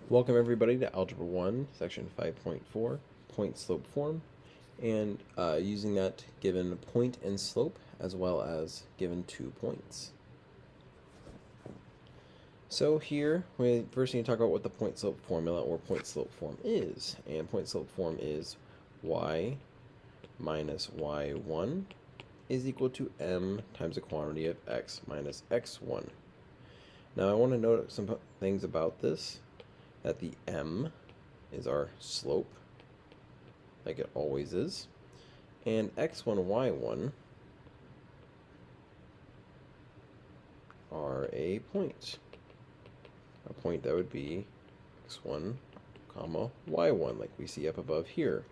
Welcome everybody to Algebra 1, Section 5.4, point-slope form, and using that given point and slope as well as given 2 points. So here, we first need to talk about what the point-slope formula or point-slope form is. And point-slope form is y minus y1 is equal to m times the quantity of x minus x1. Now I want to note some things about this. That the m is our slope, like it always is, and x1, y1 are a point that would be x1, comma, y1, like we see up above here.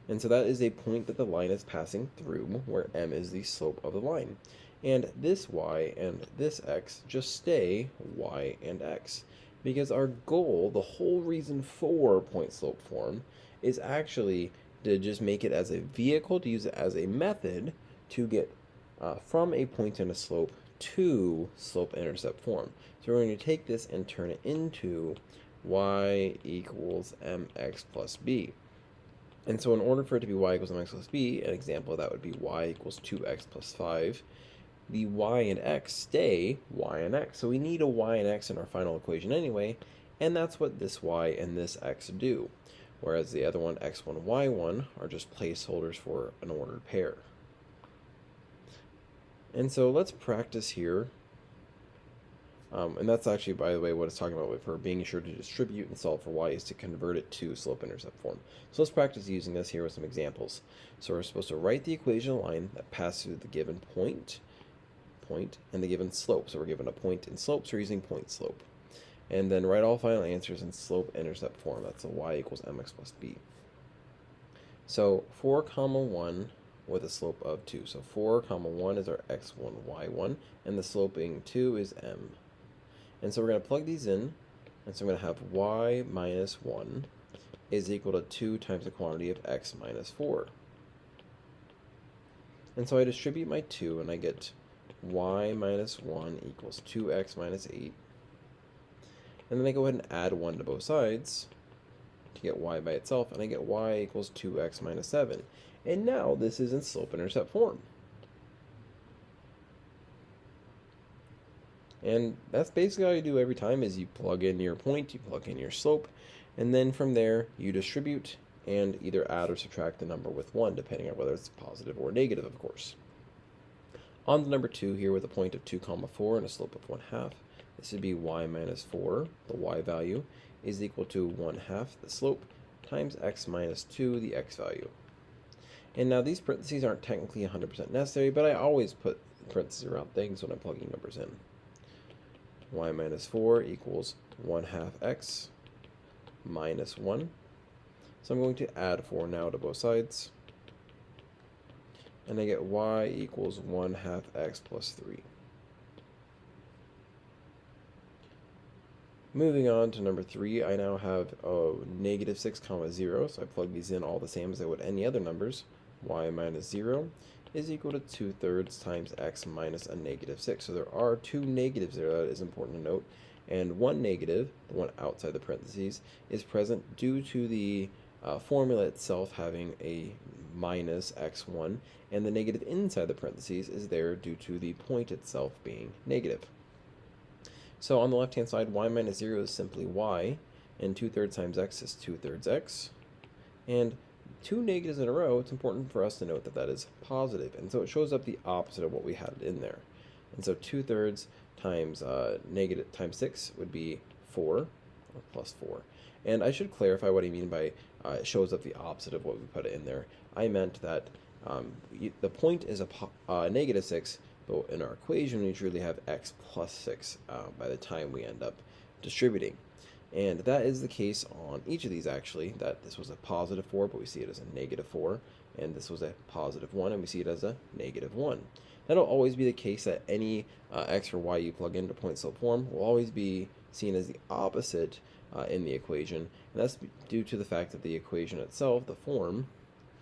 And so that is a point that the line is passing through, where m is the slope of the line. And this y and this x just stay y and x. Because our goal, the whole reason for point slope form, is actually to just make it as a vehicle, to use it as a method to get from a point and a slope to slope-intercept form. So we're going to take this and turn it into y equals mx plus b. And so in order for it to be y equals mx plus b, an example of that would be y equals 2x plus 5. The y and x stay y and x. So we need a y and x in our final equation anyway, and that's what this y and this x do. Whereas the other one, x1, y1, are just placeholders for an ordered pair. And so let's practice here. And that's actually, by the way, what it's talking about for being sure to distribute and solve for y is to convert it to slope-intercept form. So let's practice using this here with some examples. So we're supposed to write the equation line that passes through the given point, and the given slope. So we're given a point and slope, so we're using point slope. And then write all final answers in slope-intercept form. That's a y equals mx plus b. So 4 comma 1 with a slope of 2. So 4 comma 1 is our x1, y1, and the slope being 2 is m. And so we're going to plug these in, and so I'm going to have y minus 1 is equal to 2 times the quantity of x minus 4. And so I distribute my 2, and I get y minus 1 equals 2x minus 8. And then I go ahead and add 1 to both sides to get y by itself, and I get y equals 2x minus 7. And now this is in slope-intercept form. And that's basically all you do every time is you plug in your point, you plug in your slope, and then from there you distribute and either add or subtract the number with 1, depending on whether it's positive or negative, of course. On to number 2 here with a point of 2 comma 4 and a slope of 1/2. This would be y minus 4, the y value, is equal to 1/2 the slope times x minus 2, the x value. And now these parentheses aren't technically 100% necessary, but I always put parentheses around things when I'm plugging numbers in. Y minus 4 equals 1/2 x minus 1. So I'm going to add 4 now to both sides. And I get y equals 1/2 x plus 3. Moving on to number 3, I now have negative 6 comma 0, so I plug these in all the same as I would any other numbers. Y minus 0 is equal to 2/3 times x minus a negative 6. So there are 2 negatives there, that is important to note. And one negative, the one outside the parentheses, is present due to the formula itself having a minus x1, and the negative inside the parentheses is there due to the point itself being negative. So on the left-hand side, y minus 0 is simply y, and 2/3 times x is 2/3 x. And 2 negatives in a row, it's important for us to note that that is positive, and so it shows up the opposite of what we had in there. And so 2/3 times negative times 6 would be 4, or plus 4. And I should clarify what I mean by it shows up the opposite of what we put in there. I meant that the point is a negative 6, but in our equation we truly have x plus 6 by the time we end up distributing. And that is the case on each of these, actually, that this was a positive 4, but we see it as a negative 4, and this was a positive 1, and we see it as a negative 1. That'll always be the case that any x or y you plug into point slope form will always be seen as the opposite in the equation, and that's due to the fact that the equation itself, the form,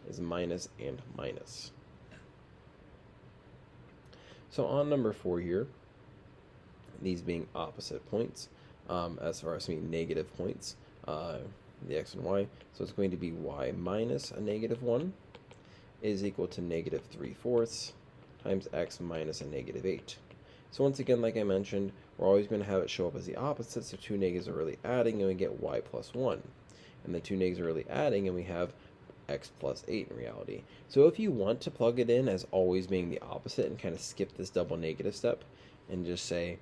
is minus and minus. So on number 4 here, these being opposite points, as far as negative points, the x and y. So it's going to be y minus a negative 1 is equal to negative 3/4 times x minus a negative 8. So once again, like I mentioned, we're always going to have it show up as the opposite, so two negatives are really adding, and we get y plus 1. And the two negatives are really adding, and we have x plus 8 in reality. So if you want to plug it in as always being the opposite and kind of skip this double negative step and just say,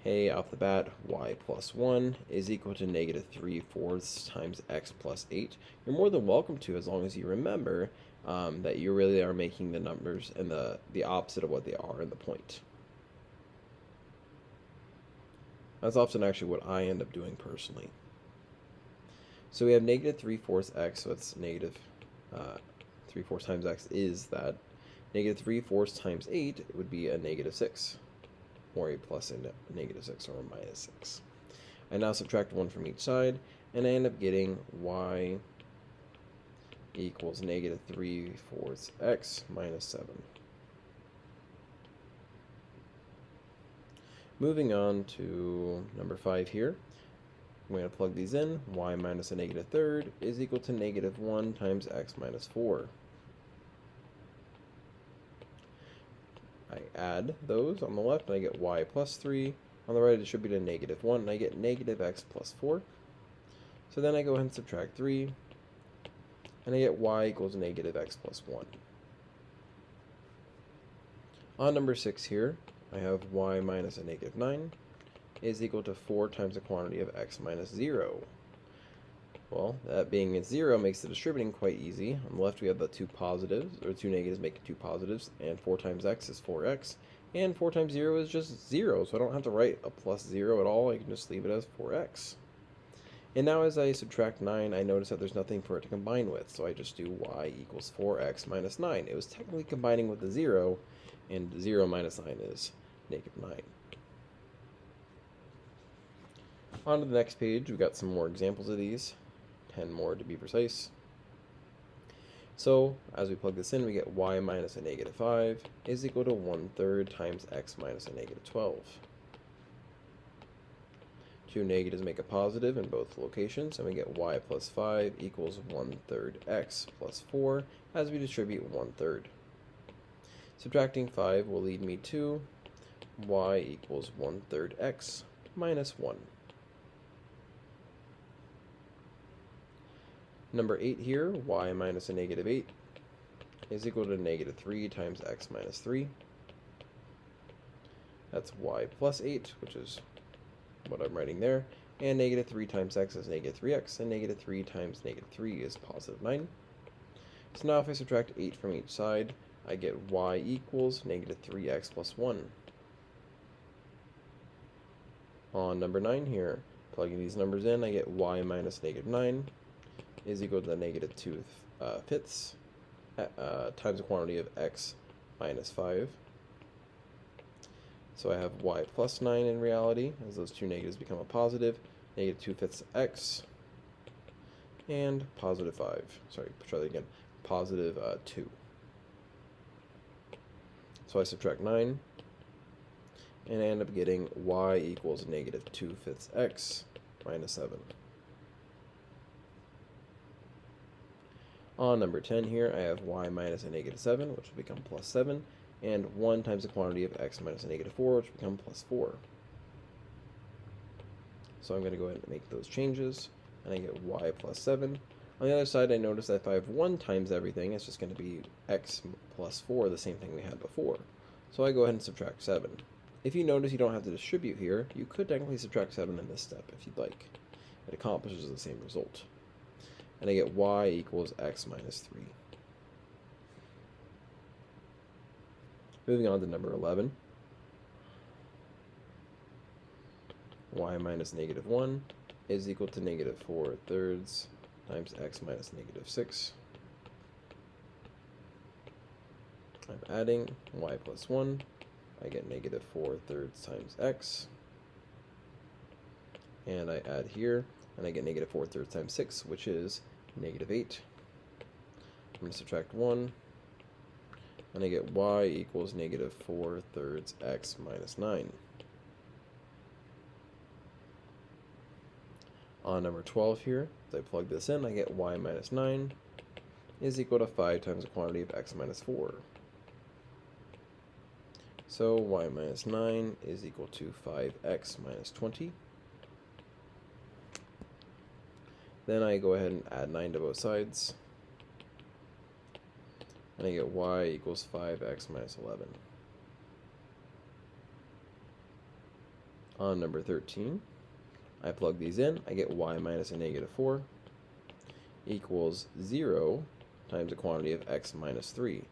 hey, off the bat, y plus 1 is equal to negative 3/4 times x plus 8, you're more than welcome to, as long as you remember that you really are making the numbers and the opposite of what they are in the point. That's often actually what I end up doing personally. So we have negative 3/4 x, so it's negative 3/4 times x is that. Negative 3/4 times 8 would be a negative 6, or a plus and a negative 6, or a minus 6. I now subtract 1 from each side, and I end up getting y equals negative 3/4 x minus 7. Moving on to number 5 here. I'm going to plug these in. Y minus a negative third is equal to negative 1 times x minus 4. I add those on the left, and I get y plus 3. On the right, I distribute a negative 1, and I get negative x plus 4. So then I go ahead and subtract 3, and I get y equals negative x plus 1. On number 6 here, I have y minus a negative 9 is equal to 4 times the quantity of x minus 0. Well, that being 0 makes the distributing quite easy. On the left, we have the two positives, or two negatives making two positives, and 4 times x is 4x, and 4 times 0 is just 0, so I don't have to write a plus 0 at all. I can just leave it as 4x. And now as I subtract 9, I notice that there's nothing for it to combine with, so I just do y equals 4x minus 9. It was technically combining with the 0, and 0 minus 9 is negative 9. On to the next page, we've got some more examples of these, 10 more to be precise. So, as we plug this in, we get y minus a negative 5 is equal to 1/3 times x minus a negative 12. Two negatives make a positive in both locations, and we get y plus 5 equals 1/3 x plus 4 as we distribute 1/3. Subtracting 5 will lead me to y equals 1/3 x minus 1. Number 8 here, y minus a negative 8 is equal to negative 3 times x minus 3. That's y plus 8, which is what I'm writing there. And negative 3 times x is negative 3x, and negative 3 times negative 3 is positive 9. So now if I subtract 8 from each side, I get y equals negative 3x plus 1. On number 9 here, plugging these numbers in, I get y minus negative 9 is equal to negative 2/5 times the quantity of x minus 5. So I have y plus 9 in reality, as those two negatives become a positive, negative 2/5 x, and positive 5. Sorry, try that again, positive 2. So I subtract 9, and I end up getting y equals negative 2/5 x minus 7. On number 10 here, I have y minus a negative 7, which will become plus 7, and 1 times the quantity of x minus a negative 4, which will become plus 4. So I'm going to go ahead and make those changes, and I get y plus 7. On the other side, I notice that if I have 1 times everything, it's just going to be x plus 4, the same thing we had before. So I go ahead and subtract 7. If you notice you don't have to distribute here, you could technically subtract 7 in this step if you'd like. It accomplishes the same result. And I get y equals x minus 3. Moving on to number 11. Y minus negative 1 is equal to negative 4/3 times x minus negative 6. I'm adding y plus 1. I get negative 4/3 times x. And I add here, and I get negative 4/3 times 6, which is negative 8. I'm going to subtract 1, and I get y equals negative 4/3 x minus 9. On number 12 here, as I plug this in, I get y minus 9 is equal to 5 times the quantity of x minus 4. So y minus 9 is equal to 5x minus 20. Then I go ahead and add 9 to both sides. And I get y equals 5x minus 11. On number 13, I plug these in. I get y minus a negative 4 equals 0 times the quantity of x minus 3.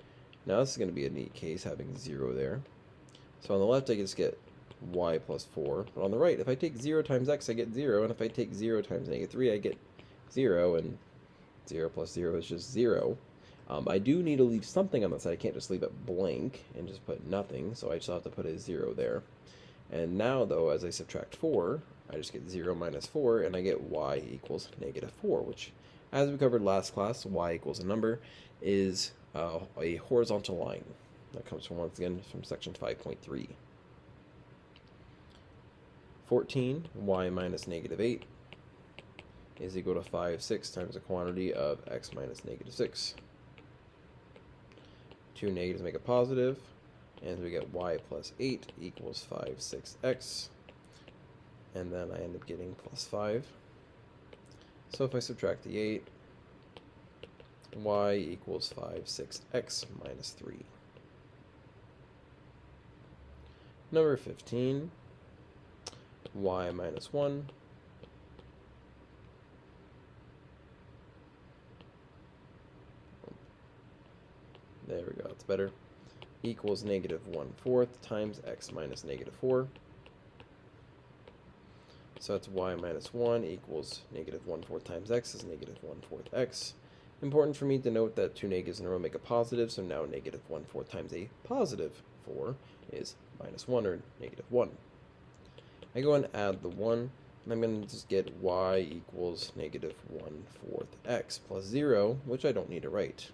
Now this is going to be a neat case having 0 there. So on the left I just get y plus 4. But on the right, if I take 0 times x, I get 0. And if I take 0 times negative 3, I get 0. And 0 plus 0 is just 0. I do need to leave something on the side. I can't just leave it blank and just put nothing. So I just have to put a 0 there. And now, though, as I subtract 4, I just get 0 minus 4, and I get y equals negative 4, which, as we covered last class, y equals a number, is a horizontal line. That comes from, once again, from section 5.3. 14, y minus negative 8 is equal to 5, 6 times the quantity of x minus negative 6. Two negatives make a positive, and we get y plus 8 equals 5, 6x. And then I end up getting plus 5. So if I subtract the 8, y equals 5, 6x minus 3. Number 15, y minus 1 there we go, that's better, equals negative 1/4 times x minus negative 4. So that's y minus 1 equals negative 1/4 times x is negative 1/4 x. Important for me to note that two negatives in a row make a positive, so now negative 1/4 times a positive 4 is minus 1, or negative 1. I go and add the 1, and I'm going to just get y equals negative 1/4 x plus 0, which I don't need to write.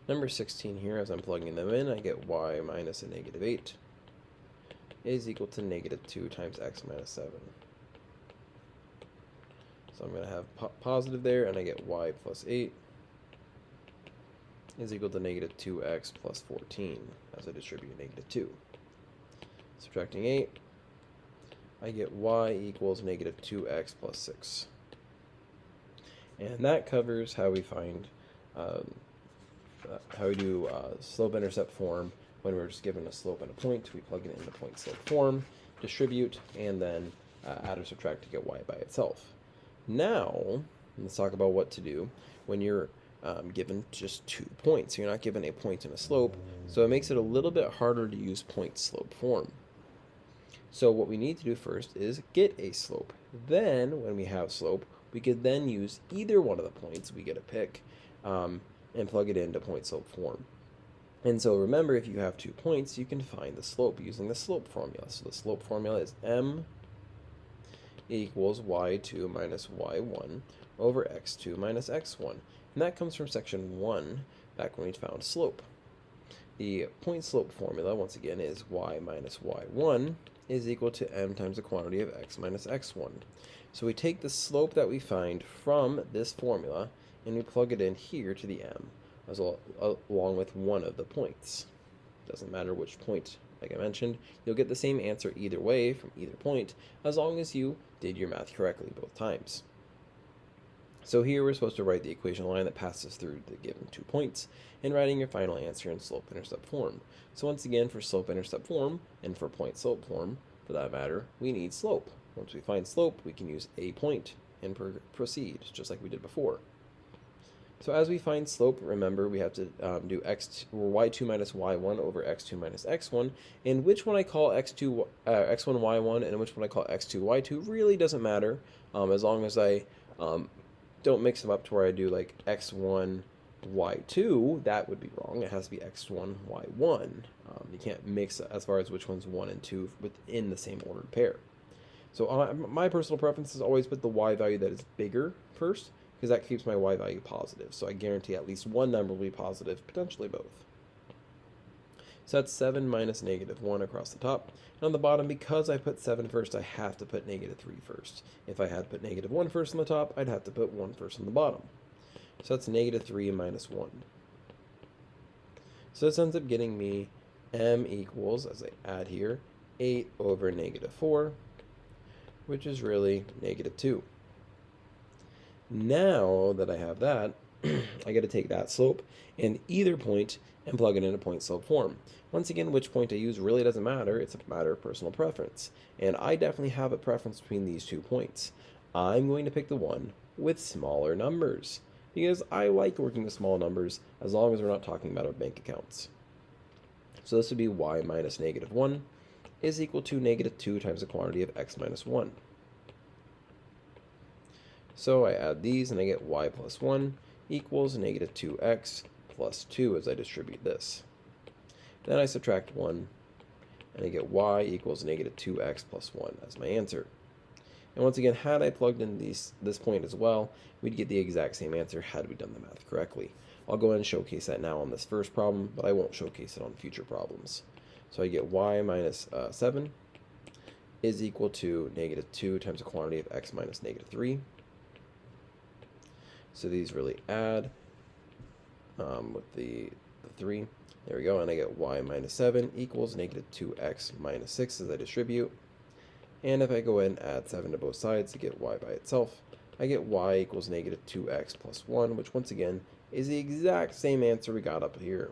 Number 16 here, as I'm plugging them in, I get y minus a negative 8 is equal to negative 2 times x minus 7. So I'm going to have positive there, and I get y plus 8 is equal to negative 2x plus 14 as I distribute negative 2. Subtracting 8, I get y equals negative 2x plus 6. And that covers how we find how we do slope-intercept form when we're just given a slope and a point. We plug it into point-slope form, distribute, and then add or subtract to get y by itself. Now, let's talk about what to do when you're given just 2 points. You're not given a point and a slope, so it makes it a little bit harder to use point-slope form. So what we need to do first is get a slope. Then, when we have slope, we could then use either one of the points we get to pick and plug it into point-slope form. And so remember, if you have 2 points, you can find the slope using the slope formula. So the slope formula is m equals y2 minus y1 over x2 minus x1. And that comes from section 1, back when we found slope. The point-slope formula, once again, is y minus y1 is equal to m times the quantity of x minus x1. So we take the slope that we find from this formula, and we plug it in here to the m, along with one of the points. Doesn't matter which point, like I mentioned, you'll get the same answer either way from either point, as long as you did your math correctly both times. So here we're supposed to write the equation line that passes through the given 2 points, and writing your final answer in slope-intercept form. So once again, for slope-intercept form, and for point-slope form, for that matter, we need slope. Once we find slope, we can use a point and proceed, just like we did before. So as we find slope, remember we have to do y2 minus y1 over x2 minus x1, and which one I call x1 y1 and which one I call x2 y2 really doesn't matter, as long as I don't mix them up to where I do like x1 y2. That would be wrong. It has to be x1 y1. You can't mix as far as which one's 1 and 2 within the same ordered pair. So my personal preference is always put the y value that is bigger first, because that keeps my y value positive. So I guarantee at least one number will be positive, potentially both. So that's 7 minus negative 1 across the top. And on the bottom, because I put 7 first, I have to put negative 3 first. If I had put negative 1 first on the top, I'd have to put 1 first on the bottom. So that's negative 3 minus 1. So this ends up getting me m equals, as I add here, 8 over negative 4, which is really negative 2. Now that I have that, I got to take that slope and either point and plug it in a point slope form. Once again, which point I use really doesn't matter. It's a matter of personal preference. And I definitely have a preference between these 2 points. I'm going to pick the one with smaller numbers because I like working with small numbers as long as we're not talking about our bank accounts. So this would be y minus negative 1 is equal to negative 2 times the quantity of x minus 1. So I add these and I get y plus 1 equals negative 2x plus 2 as I distribute this. Then I subtract 1 and I get y equals negative 2x plus 1 as my answer. And once again, had I plugged in this point as well, we'd get the exact same answer had we done the math correctly. I'll go ahead and showcase that now on this first problem, but I won't showcase it on future problems. So I get y minus 7 is equal to negative 2 times the quantity of x minus negative 3. So these really add with the 3. There we go, and I get y minus 7 equals negative 2x minus 6 as I distribute. And if I go ahead and add 7 to both sides to get y by itself, I get y equals negative 2x plus 1, which once again is the exact same answer we got up here.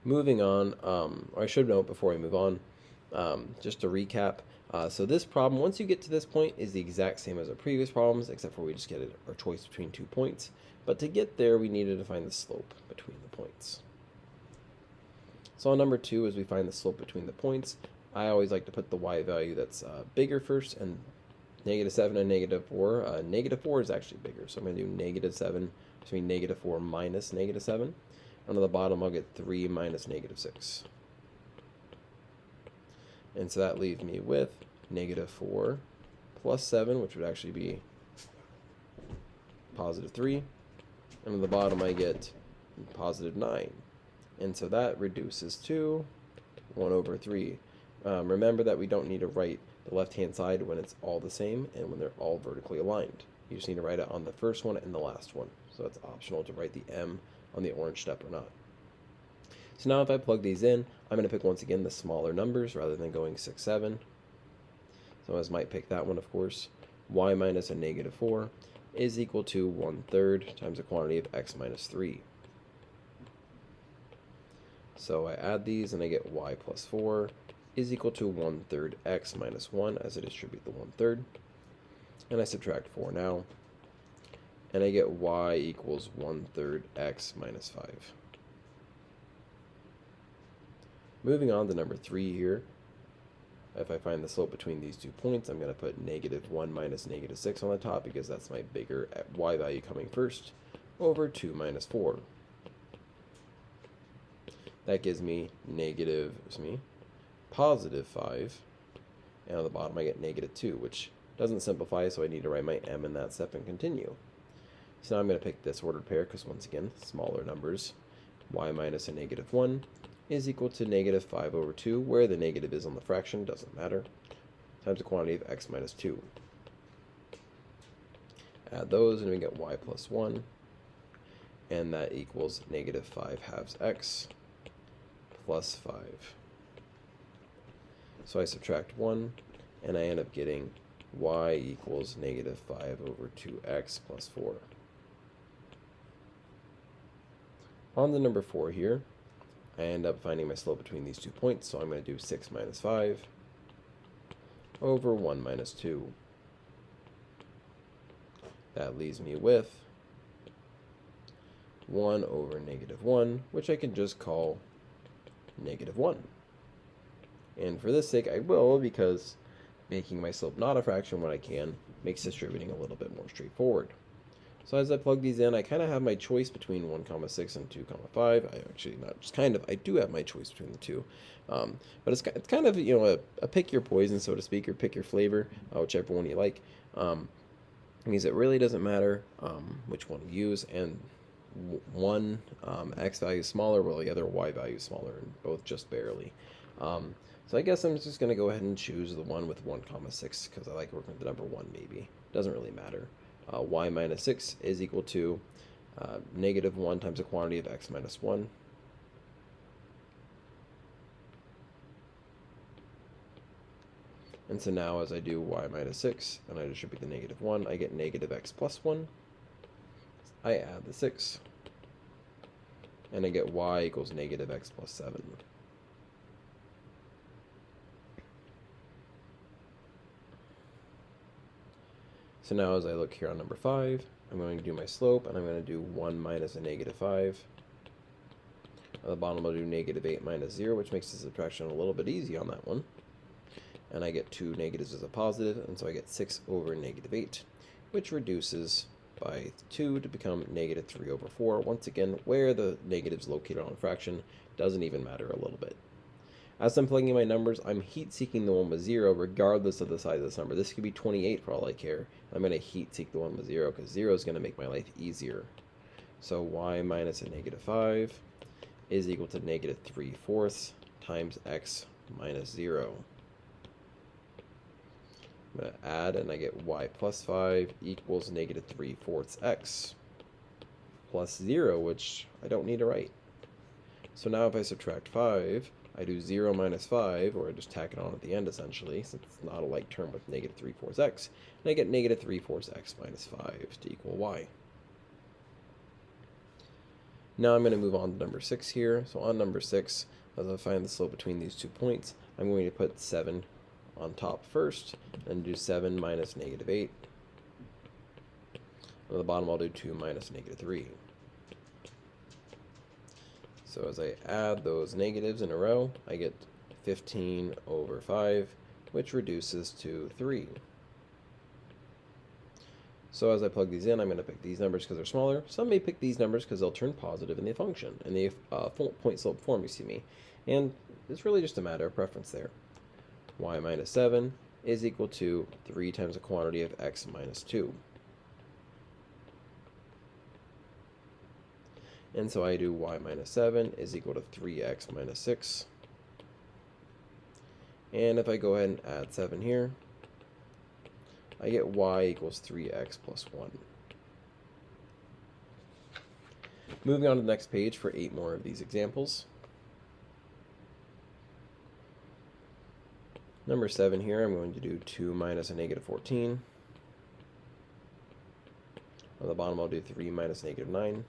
Moving on, or I should note before I move on, just to recap, so this problem, once you get to this point, is the exact same as our previous problems, except for we just get our choice between 2 points. But to get there, we needed to find the slope between the points. So on number 2, as we find the slope between the points, I always like to put the y value that's bigger first, and negative 7 and negative 4. Negative 4 is actually bigger, so I'm going to do negative 7 between negative 4 minus negative 7. And on the bottom, I'll get 3 minus negative 6. And so that leaves me with negative 4 plus 7, which would actually be positive 3. And on the bottom, I get positive 9. And so that reduces to 1 over 3. Remember that we don't need to write the left-hand side when it's all the same and when they're all vertically aligned. You just need to write it on the first one and the last one. So it's optional to write the m on the orange step or not. So now if I plug these in, I'm going to pick once again the smaller numbers rather than going 6, 7. So I might pick that one, of course. Y minus a negative 4 is equal to 1/3 times the quantity of x minus 3. So I add these and I get y plus 4 is equal to 1/3 x minus 1 as I distribute the 1/3. And I subtract 4 now. And I get y equals 1/3 x minus 5. Moving on to number 3 here. If I find the slope between these 2 points, I'm going to put negative 1 minus negative 6 on the top because that's my bigger y value coming first, over 2 minus 4. That gives me positive 5. And on the bottom, I get negative 2, which doesn't simplify, so I need to write my m in that step and continue. So now I'm going to pick this ordered pair because, once again, smaller numbers. Y minus a negative 1 is equal to negative 5 over 2, where the negative is on the fraction, doesn't matter, times the quantity of x minus 2. Add those, and we get y plus 1, and that equals negative 5 halves x plus 5. So I subtract 1, and I end up getting y equals negative 5 over 2x plus 4. On the number 4 here, I end up finding my slope between these 2 points, so I'm going to do 6 minus 5 over 1 minus 2. That leaves me with 1 over negative 1, which I can just call negative 1. And for this sake, I will, because making my slope not a fraction when I can makes distributing a little bit more straightforward. So as I plug these in, I kind of have my choice between 1, 6 and 2, 5. I actually, not just kind of, I do have my choice between the two. But it's kind of, a pick your poison, so to speak, or pick your flavor, whichever one you like. Because it really doesn't matter which one we use. And one x value is smaller, while the other y value is smaller, and both just barely. So I guess I'm just going to go ahead and choose the one with 1 comma 6 because I like working with the number 1 maybe. Doesn't really matter. Y minus 6 is equal to negative 1 times the quantity of x minus 1. And so now as I do y minus 6 and I distribute the negative 1, I get negative x plus 1. I add the 6. And I get y equals negative x plus 7. So now as I look here on number 5, I'm going to do my slope, and I'm going to do 1 minus a negative 5. At the bottom I'll do negative 8 minus 0, which makes the subtraction a little bit easy on that one. And I get 2 negatives as a positive, and so I get 6 over negative 8, which reduces by 2 to become negative 3 over 4. Once again, where the negative is located on a fraction doesn't even matter a little bit. As I'm plugging in my numbers, I'm heat-seeking the one with 0 regardless of the size of this number. This could be 28 for all I care. I'm going to heat-seek the one with 0 because 0 is going to make my life easier. So y minus a negative 5 is equal to negative 3/4 times x minus 0. I'm going to add, and I get y plus 5 equals negative 3/4 x plus 0, which I don't need to write. So now if I subtract 5, I do 0 minus 5, or I just tack it on at the end essentially, since it's not a like term with negative 3/4 x, and I get negative 3/4 x minus 5 to equal y. Now I'm going to move on to number 6 here. So on number 6, as I find the slope between these 2 points, I'm going to put 7 on top first, and do 7 minus negative 8. On the bottom I'll do 2 minus negative 3. So as I add those negatives in a row, I get 15 over 5, which reduces to 3. So as I plug these in, I'm going to pick these numbers because they're smaller. Some may pick these numbers because they'll turn positive in the function, in the point-slope form, you see me. And it's really just a matter of preference there. Y minus 7 is equal to 3 times the quantity of x minus 2. And so I do y minus 7 is equal to 3x minus 6. And if I go ahead and add 7 here, I get y equals 3x plus 1. Moving on to the next page for 8 more of these examples. Number 7 here, I'm going to do 2 minus a negative 14. On the bottom I'll do 3 minus negative 9.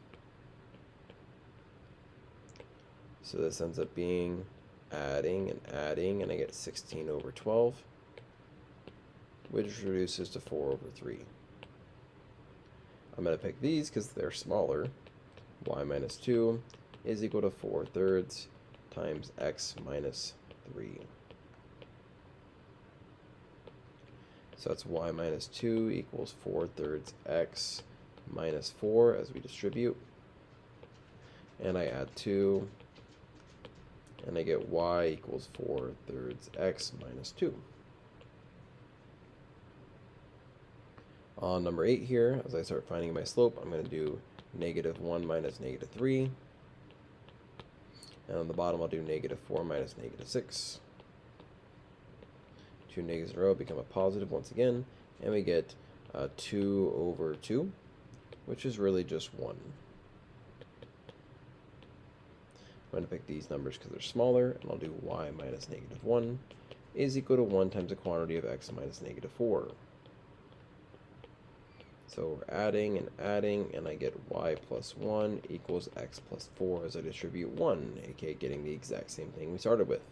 So this ends up being adding, and I get 16 over 12, which reduces to 4 over 3. I'm going to pick these because they're smaller. Y minus 2 is equal to 4/3 times x minus 3. So that's y minus 2 equals 4/3 x minus 4 as we distribute. And I add 2. And I get y equals 4/3 x minus 2. On number 8 here, as I start finding my slope, I'm going to do negative 1 minus negative 3. And on the bottom I'll do negative 4 minus negative 6. 2 negatives in a row become a positive once again, and we get 2 over 2, which is really just 1. I'm going to pick these numbers because they're smaller, and I'll do y minus negative 1 is equal to 1 times the quantity of x minus negative 4. So we're adding, and I get y plus 1 equals x plus 4 as I distribute 1, aka getting the exact same thing we started with.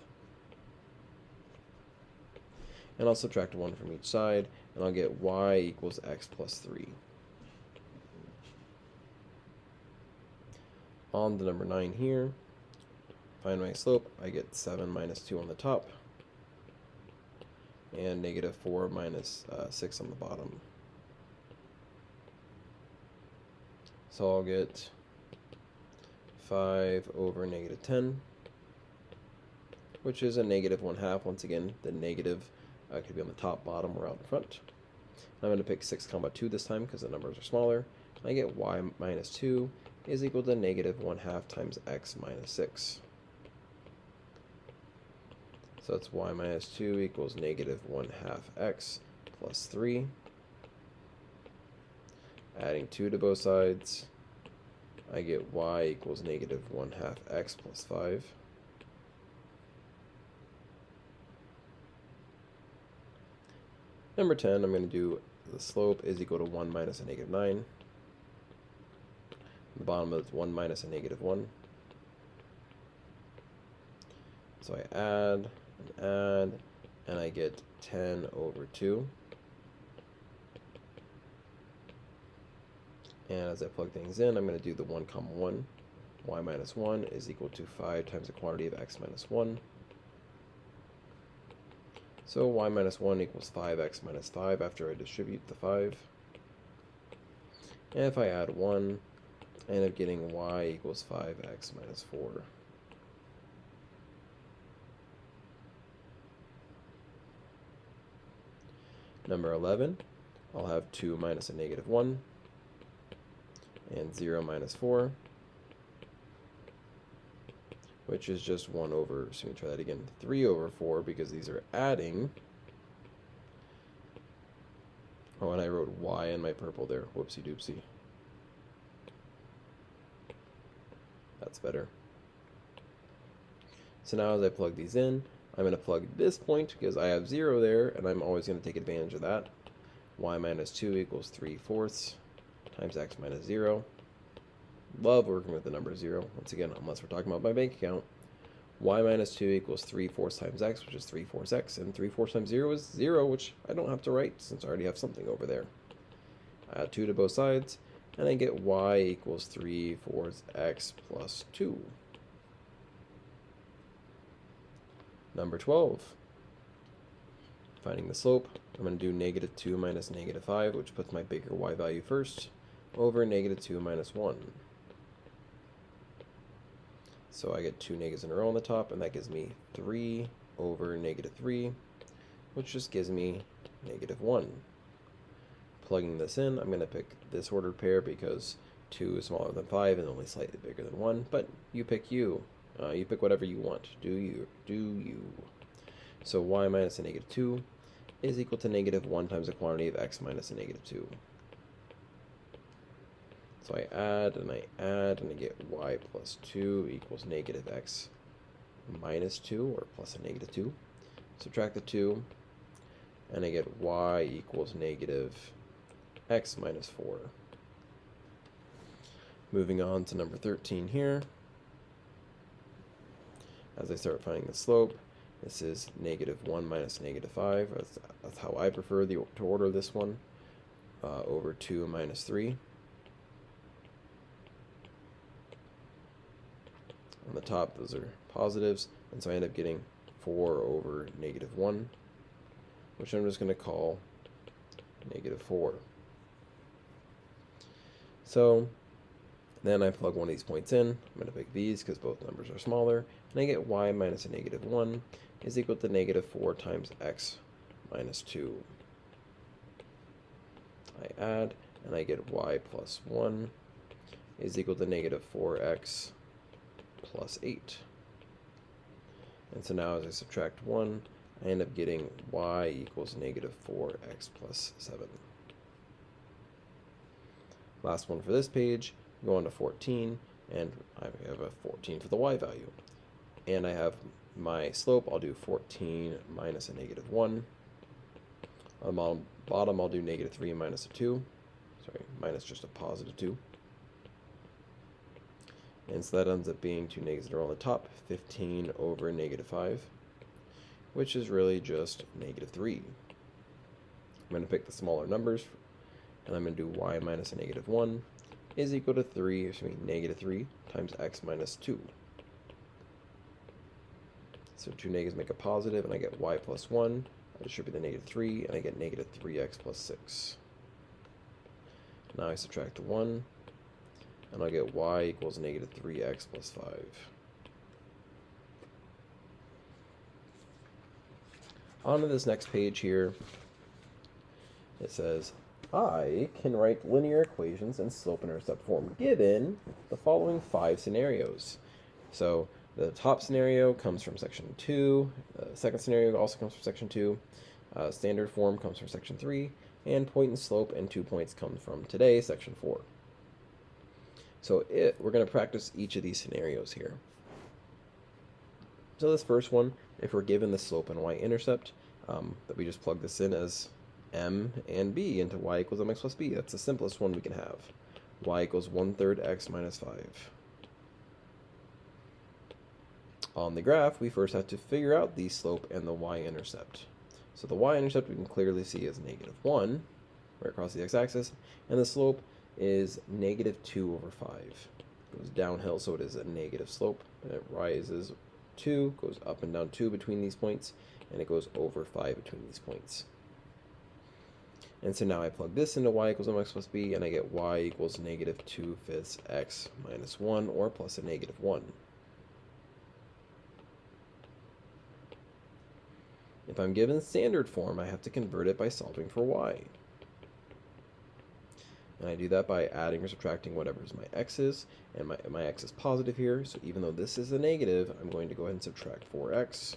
And I'll subtract 1 from each side, and I'll get y equals x plus 3. On to number 9 here, find my slope, I get 7 minus 2 on the top, and negative 4 minus 6 on the bottom. So I'll get 5 over negative 10, which is a negative 1/2. Once again, the negative could be on the top, bottom, or out in front. I'm going to pick 6, 2 this time because the numbers are smaller. I get y minus 2 is equal to negative 1/2 times x minus 6. So that's y minus 2 equals negative 1/2 x plus 3. Adding 2 to both sides, I get y equals negative 1/2 x plus 5. Number 10, I'm going to do the slope is equal to 1 minus a negative 9. The bottom is 1 minus a negative 1. So I add and add, and I get 10 over 2. And as I plug things in, I'm going to do the 1 comma 1. Y minus 1 is equal to 5 times the quantity of x minus 1. So y minus 1 equals 5x minus 5 after I distribute the 5. And if I add 1, I end up getting y equals 5x minus 4. Number 11, I'll have 2 minus a negative 1, and 0 minus 4, which is just 1 over, so we try that again, 3 over 4, because these are adding. Oh, and I wrote y in my purple there, whoopsie doopsie. That's better. So now as I plug these in, I'm going to plug this point because I have 0 there, and I'm always going to take advantage of that. Y minus 2 equals 3/4 times x minus 0. Love working with the number 0. Once again, unless we're talking about my bank account. Y minus 2 equals 3/4 times x, which is 3/4 x, and 3/4 times 0 is 0, which I don't have to write since I already have something over there. I add 2 to both sides, and I get y equals 3/4 x plus 2. Number 12. Finding the slope, I'm going to do negative 2 minus negative 5, which puts my bigger y value first, over negative 2 minus 1. So I get 2 negatives in a row on the top, and that gives me 3 over negative 3, which just gives me negative 1. Plugging this in, I'm going to pick this ordered pair because 2 is smaller than 5 and only slightly bigger than 1, but you pick you. You pick whatever you want. Do you. So y minus a negative 2 is equal to negative 1 times the quantity of x minus a negative 2. So I add, and I get y plus 2 equals negative x minus 2, or plus a negative 2. Subtract the 2, and I get y equals negative x minus 4. Moving on to number 13 here. As I start finding the slope, this is negative 1 minus negative 5. That's how I prefer to order this one. Over 2 minus 3. On the top, those are positives, and so I end up getting 4 over negative 1, which I'm just going to call negative 4. So then I plug one of these points in. I'm going to pick these because both numbers are smaller, and I get y minus a negative 1 is equal to negative 4 times x minus 2. I add, and I get y plus 1 is equal to negative 4x plus 8. And so now as I subtract 1, I end up getting y equals negative 4x plus 7. Last one for this page, go on to 14, and I have a 14 for the y value. And I have my slope, I'll do 14 minus a negative 1. On the bottom, I'll do negative 3 minus a 2. Sorry, minus just a positive 2. And so that ends up being 2 negatives that are on the top, 15 over negative 5, which is really just negative 3. I'm going to pick the smaller numbers, and I'm going to do y minus a negative 1 is equal to negative 3 times x minus 2. So 2 negatives make a positive, and I get y plus 1. I distribute the negative 3, and I get negative 3x plus 6. Now I subtract 1, and I'll get y equals negative 3x plus 5. On to this next page here. It says, I can write linear equations in slope-intercept form given the following 5 scenarios. So the top scenario comes from section 2, the second scenario also comes from section 2, standard form comes from section 3, and point and slope and 2 points come from today, section 4. So we're going to practice each of these scenarios here. So this first one, if we're given the slope and y-intercept, that we just plug this in as m and b into y equals mx plus b. That's the simplest one we can have. Y equals 1/3 x minus 5. On the graph, we first have to figure out the slope and the y-intercept. So the y-intercept we can clearly see is -1 right across the x-axis, and the slope is -2/5. It goes downhill, so it is a negative slope, and it rises 2, goes up and down 2 between these points, and it goes over 5 between these points. And so now I plug this into y equals mx plus b, and I get y equals -2/5 x minus 1, or plus a -1. If I'm given standard form, I have to convert it by solving for y. And I do that by adding or subtracting whatever my x is, and my x is positive here, so even though this is a negative, I'm going to go ahead and subtract 4x,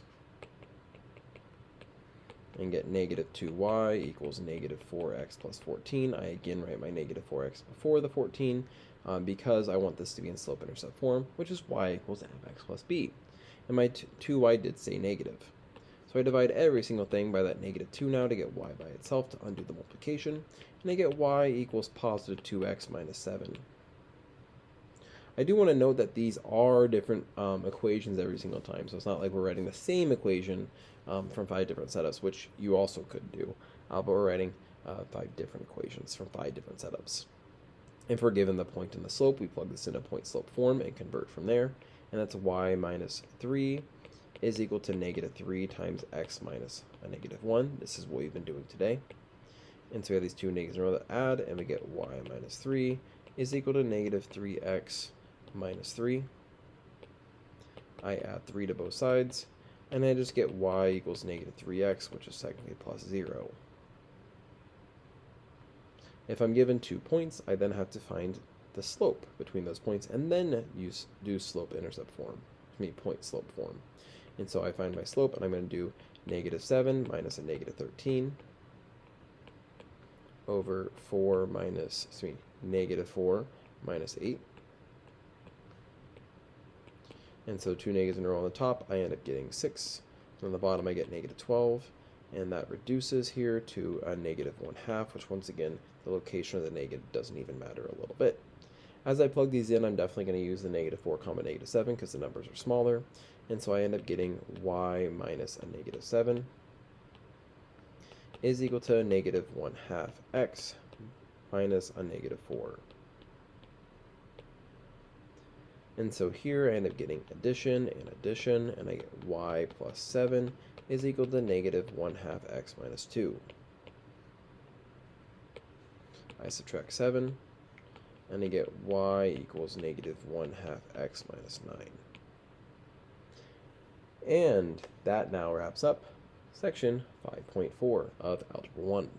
and get -2y equals -4x plus 14. I again write my -4x before the 14, because I want this to be in slope-intercept form, which is y equals mx plus b. And my 2y did say negative. So I divide every single thing by that -2 now to get y by itself to undo the multiplication, and I get y equals positive 2x minus 7. I do want to note that these are different equations every single time, so it's not like we're writing the same equation from 5 different setups, which you also could do, but we're writing 5 different equations from 5 different setups. If we're given the point and the slope, we plug this into point-slope form and convert from there, and that's y minus 3 is equal to -3 times x minus a -1. This is what we've been doing today. And so we have these two negatives in a row that add, and we get y minus 3 is equal to -3x minus 3. I add 3 to both sides, and I just get y equals -3x, which is technically plus 0. If I'm given 2 points, I then have to find the slope between those points, and then do slope-intercept form, point-slope form. And so I find my slope, and I'm going to do -7 minus a -13 over -4 minus 8. And so 2 negatives in a row on the top, I end up getting 6. On the bottom, I get -12, and that reduces here to a -1/2, which once again, the location of the negative doesn't even matter a little bit. As I plug these in, I'm definitely going to use the -4, -7 because the numbers are smaller, and so I end up getting y minus a -7 is equal to -1/2 x minus a -4. And so here I end up getting addition, and I get y plus 7 is equal to -1/2 x minus 2. I subtract 7, and I get y equals -1/2 x minus 9. And that now wraps up section 5.4 of Algebra 1.